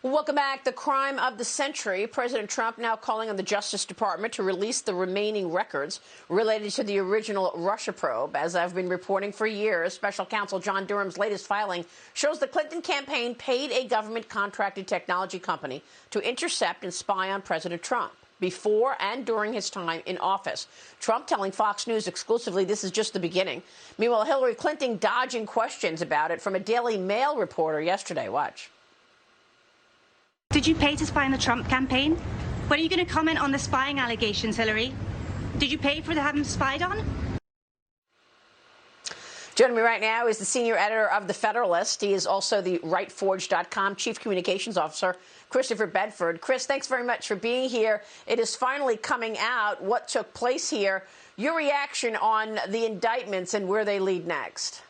Welcome back. The crime of the century. President Trump now calling on the Justice Department to release the remaining records related to the original Russia probe. As I've been reporting for years, Special Counsel John Durham's latest filing shows the Clinton campaign paid a government-contracted technology company to intercept and spy on President Trump before and during his time in office. Trump telling Fox News exclusively this is just the beginning. Meanwhile, Hillary Clinton dodging questions about it from a Daily Mail reporter yesterday. Watch. Did you pay to spy on the Trump campaign? When are you going to comment on the spying allegations, Hillary? Did you pay for to have him spied on? Joining me right now is the senior editor of the Federalist. He is also the RightForge.com chief communications officer, Christopher Bedford. Chris, thanks very much for being here. It is finally coming out what took place here. Your reaction on the indictments and where they lead next?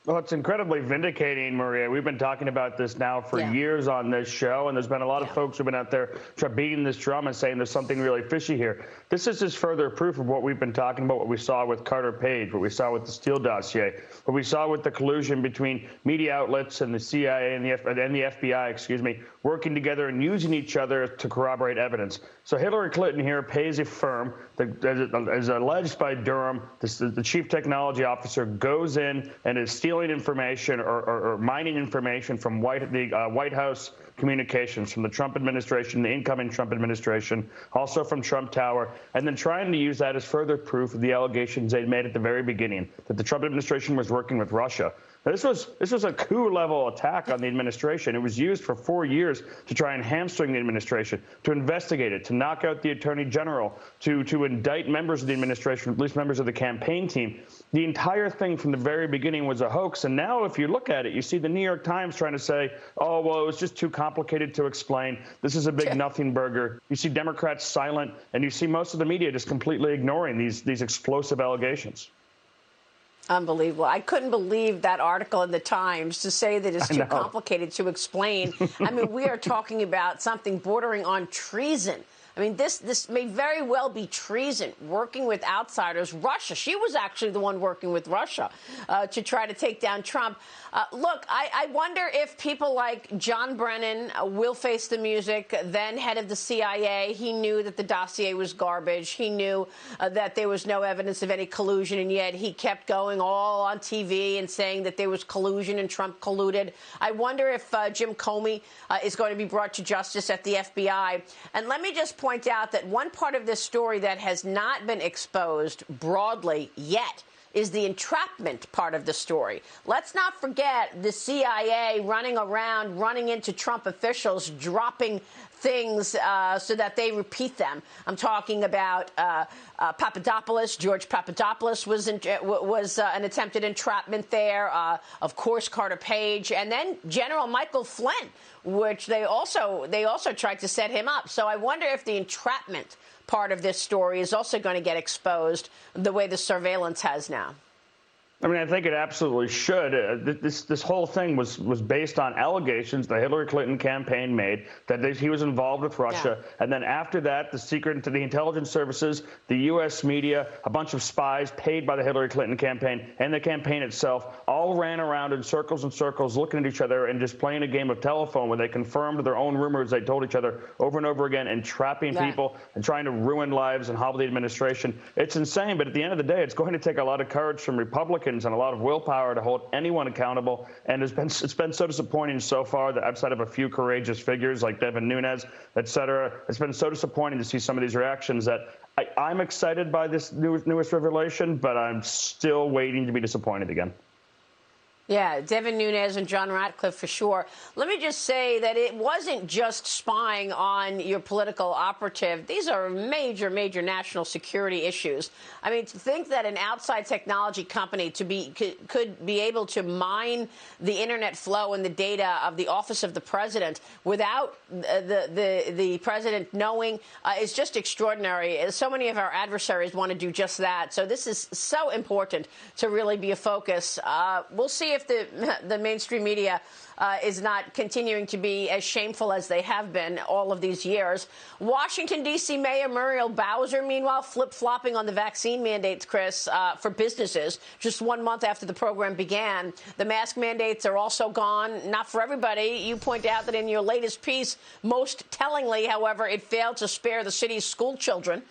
Well, it's incredibly vindicating, Maria. We've been talking about this now for years on this show, and there's been a lot of folks who've been out there beating this drum and saying there's something really fishy here. This is just further proof of what we've been talking about, what we saw with Carter Page, what we saw with the Steele dossier, what we saw with the collusion between media outlets and the CIA and the FBI, working together and using each other to corroborate evidence. So Hillary Clinton here pays a firm, as alleged by Durham, the chief technology officer goes in and is stealing information or mining information from the White House communications, from the Trump administration, the incoming Trump administration, also from Trump Tower, and then trying to use that as further proof of the allegations they made at the very beginning, that the Trump administration was working with Russia. Now, this was a coup-level attack on the administration. It was used for 4 years to try and hamstring the administration, to investigate it, to knock out the attorney general, to indict members of the administration, at least members of the campaign team. The entire thing from the very beginning was a hoax. And now, if you look at it, you see the New York Times trying to say, oh, well, it was just too complicated to explain. This is a big nothing burger. You see Democrats silent, and you see most of the media just completely ignoring these explosive allegations. Unbelievable. I couldn't believe that article in the Times to say that it's too complicated to explain. I mean, we are talking about something bordering on treason. I mean, this may very well be treason, working with outsiders. Russia, she was actually the one working with Russia to try to take down Trump. Look, I wonder if people like John Brennan will face the music, then head of the CIA. He knew that the dossier was garbage. He knew that there was no evidence of any collusion, and yet he kept going all on TV and saying that there was collusion and Trump colluded. I wonder if Jim Comey is going to be brought to justice at the FBI. And let me just point out that one part of this story that has not been exposed broadly yet is the entrapment part of the story. Let's not forget the CIA running around, running into Trump officials, dropping things so that they repeat them. I'm talking about Papadopoulos. George Papadopoulos was an attempted entrapment there. Of course, Carter Page, and then General Michael Flynn, which they also tried to set him up. So I wonder if the entrapment part of this story is also going to get exposed the way the surveillance has now. I mean, I think it absolutely should. This whole thing was based on allegations the Hillary Clinton campaign made that he was involved with Russia. Yeah. And then after that, the intelligence services, the U.S. media, a bunch of spies paid by the Hillary Clinton campaign and the campaign itself all ran around in circles and circles looking at each other and just playing a game of telephone where they confirmed their own rumors they told each other over and over again and trapping people and trying to ruin lives and hobble the administration. It's insane. But at the end of the day, it's going to take a lot of courage from Republicans and a lot of willpower to hold anyone accountable. And it's been so disappointing so far that outside of a few courageous figures like Devin Nunes, et cetera, it's been so disappointing to see some of these reactions that I'm excited by this newest revelation, but I'm still waiting to be disappointed again. Yeah, Devin Nunes and John Ratcliffe for sure. Let me just say that it wasn't just spying on your political operative. These are major, major national security issues. I mean, to think that an outside technology company could be able to mine the internet flow and the data of the office of the president without the president knowing is just extraordinary. So many of our adversaries want to do just that. So this is so important to really be a focus. We'll see if the mainstream media is not continuing to be as shameful as they have been all of these years. Washington, D.C. Mayor Muriel Bowser, meanwhile, flip-flopping on the vaccine mandates, Chris, for businesses. Just 1 month after the program began, the mask mandates are also gone. Not for everybody. You point out that in your latest piece, most tellingly, however, it failed to spare the city's school children.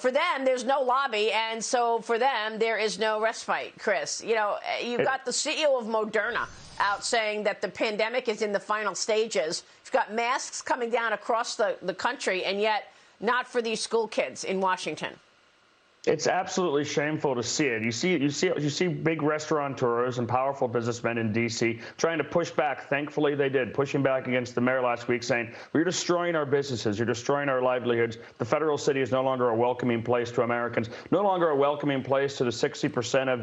For them, there's no lobby, and so for them, there is no respite, Chris. You know, you've got the CEO of Moderna out saying that the pandemic is in the final stages. You've got masks coming down across the country, and yet not for these school kids in Washington. It's absolutely shameful to see it. You see big restaurateurs and powerful businessmen in D.C. trying to push back. Thankfully, they did, pushing back against the mayor last week, saying, "You're destroying our businesses. You're destroying our livelihoods. The federal city is no longer a welcoming place to Americans, no longer a welcoming place to the 60% of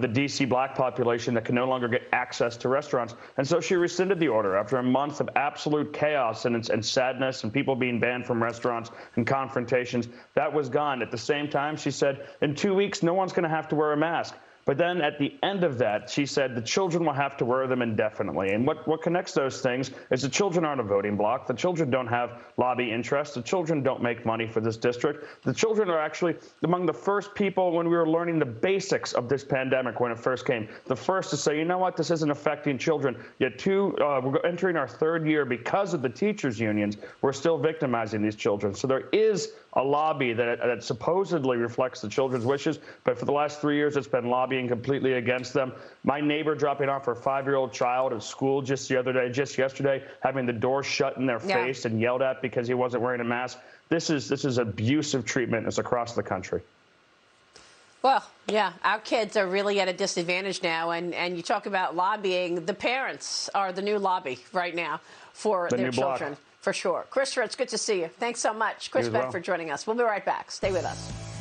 the D.C. black population that can no longer get access to restaurants." And so she rescinded the order after a month of absolute chaos and sadness and people being banned from restaurants and confrontations. That was gone. At the same time, she said, in 2 weeks, no one's going to have to wear a mask. But then at the end of that, she said the children will have to wear them indefinitely. And what connects those things is the children aren't a voting bloc. The children don't have lobby interests. The children don't make money for this district. The children are actually among the first people when we were learning the basics of this pandemic when it first came. The first to say, you know what, this isn't affecting children. Yet we're entering our third year because of the teachers' unions. We're still victimizing these children. So there is a lobby that supposedly reflects the children's wishes. But for the last 3 years, it's been lobbying completely against them. My neighbor dropping off her 5-year-old child at school just yesterday, having the door shut in their face and yelled at because he wasn't wearing a mask. This is abusive treatment. It's across the country. Well, yeah, our kids are really at a disadvantage now. And you talk about lobbying. The parents are the new lobby right now for their children. For sure. Christopher, it's good to see you. Thanks so much. Chris Bedford joining us. We'll be right back. Stay with us.